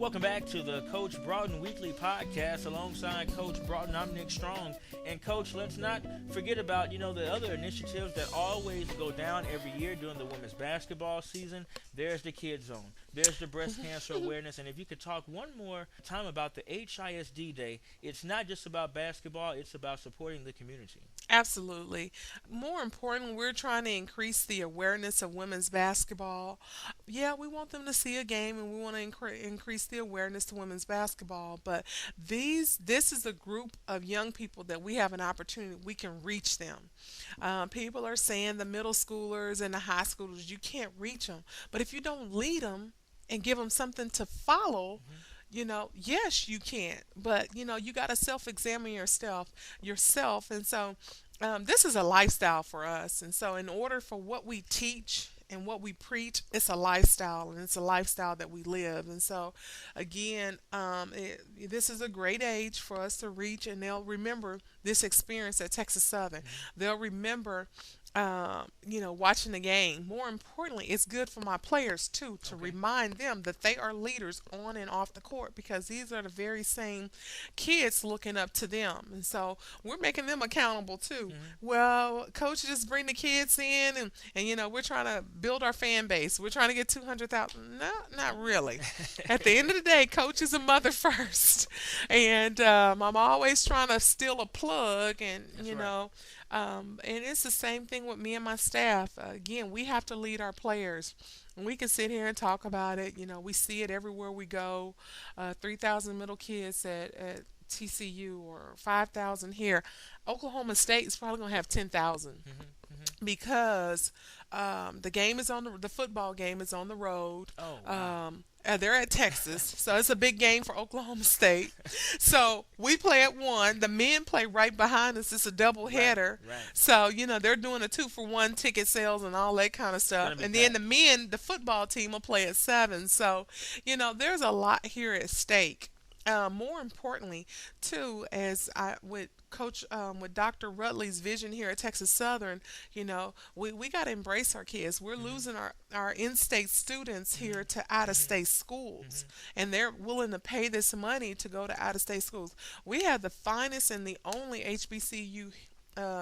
Welcome back to the Coach Broughton Weekly Podcast. Alongside Coach Broughton, I'm Nick Strong. And Coach, let's not forget about, the other initiatives that always go down every year during the women's basketball season. There's the Kid Zone. There's the breast cancer awareness. And if you could talk one more time about the HISD Day, it's not just about basketball, it's about supporting the community. Absolutely. More important, we're trying to increase the awareness of women's basketball. Yeah, we want them to see a game and we want to increase the awareness to women's basketball. But this is a group of young people that we have an opportunity, we can reach them. People are saying the middle schoolers and the high schoolers, you can't reach them. But if you don't lead them and give them something to follow, yes, you can, but you got to self-examine yourself, and so this is a lifestyle for us, and so in order for what we teach and what we preach, it's a lifestyle, and it's a lifestyle that we live, and so again, this is a great age for us to reach, and they'll remember this experience at Texas Southern. They'll remember watching the game. More importantly, it's good for my players too to Okay. remind them that they are leaders on and off the court because these are the very same kids looking up to them. And so we're making them accountable too. Well, coach, just bring the kids in and we're trying to build our fan base. We're trying to get 200,000. No, not really. At the end of the day, coach is a mother first. And I'm always trying to steal a plug and, That's right. and it's the same thing with me and my staff. Again, we have to lead our players. And we can sit here and talk about it. We see it everywhere we go. 3,000 middle kids at TCU or 5,000 here. Oklahoma State is probably going to have 10,000 because the game is the football game is on the road. Oh, wow. They're at Texas, so it's a big game for Oklahoma State. So we play at one. The men play right behind us. It's a double Right, header. right. So they're doing a 2-for-1 ticket sales and all that kind of It's going stuff. to be And then packed. the men, the football team will play at 7. So there's a lot here at stake. More importantly, too, as I with Coach with Dr. Rutley's vision here at Texas Southern, we got to embrace our kids. We're Hmm. losing our in-state students Hmm. here to Hmm. out-of-state schools, Hmm. and they're willing to pay this money to go to out-of-state schools. We have the finest and the only HBCU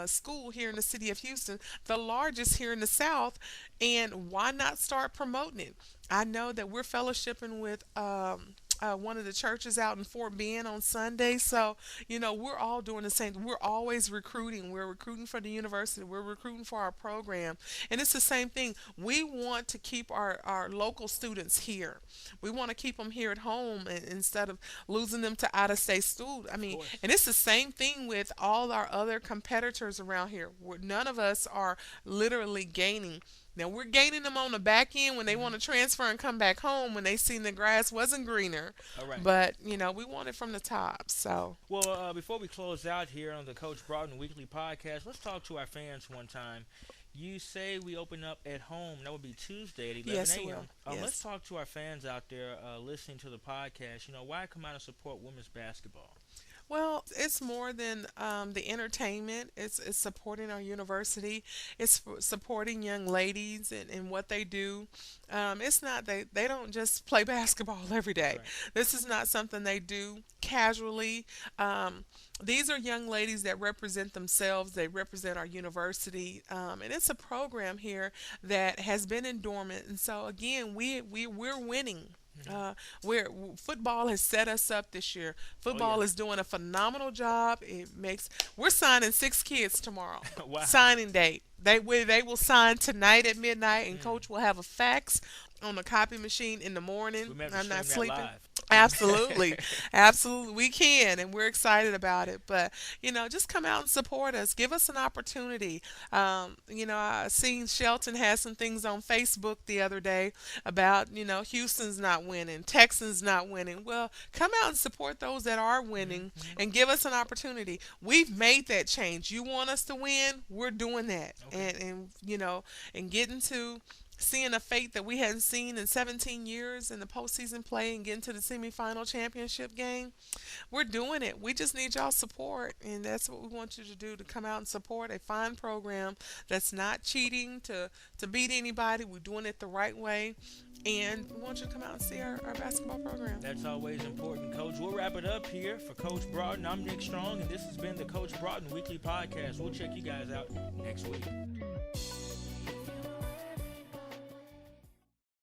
school here in the city of Houston, the largest here in the South, and why not start promoting it? I know that we're fellowshipping with one of the churches out in Fort Bend on Sunday. So, we're all doing the same. We're always recruiting. We're recruiting for the university. We're recruiting for our program. And it's the same thing. We want to keep our local students here. We want to keep them here at home instead of losing them to out of state school. I Of mean, course. and it's the same thing with all our other competitors around here. None of us are literally gaining. Now we're gaining them on the back end when they Hmm. want to transfer and come back home when they seen the grass wasn't greener. All right. But we want it from the top. So Well, before we close out here on the Coach Broughton Weekly Podcast, let's talk to our fans one time. You say we open up at home. That would be Tuesday at 11 yes, it will. a.m. Let's Yes. talk to our fans out there listening to the podcast. Why come out and support women's basketball? Well, it's more than the entertainment. It's supporting our university. It's supporting young ladies and what they do. It's not they don't just play basketball every day. Right. This is not something they do casually. These are young ladies that represent themselves. They represent our university, and it's a program here that has been in dormant. And so again, we're winning. Hmm. Uh, where football has set us up this year. Oh yeah. Football is doing a phenomenal job. We're signing 6 kids tomorrow. Wow. Signing date. They will sign tonight at midnight, and Mm. coach will have a fax on the copy machine in the morning. We may have to I'm stream not that sleeping. live. Absolutely. Absolutely. We can, and we're excited about it. But, just come out and support us. Give us an opportunity. I seen Shelton had some things on Facebook the other day about, Houston's not winning, Texans not winning. Well, come out and support those that are Hmm. winning Hmm. and give us an opportunity. We've made that change. You want us to win? We're doing that. Okay. And getting to seeing a fate that we hadn't seen in 17 years in the postseason play and getting to the semifinal championship game. We're doing it. We just need y'all support, and that's what we want you to do, to come out and support a fine program that's not cheating to beat anybody. We're doing it the right way, and we want you to come out and see our basketball program. That's always important, Coach. We'll wrap it up here for Coach Broughton. I'm Nick Strong, and this has been the Coach Broughton Weekly Podcast. We'll check you guys out next week.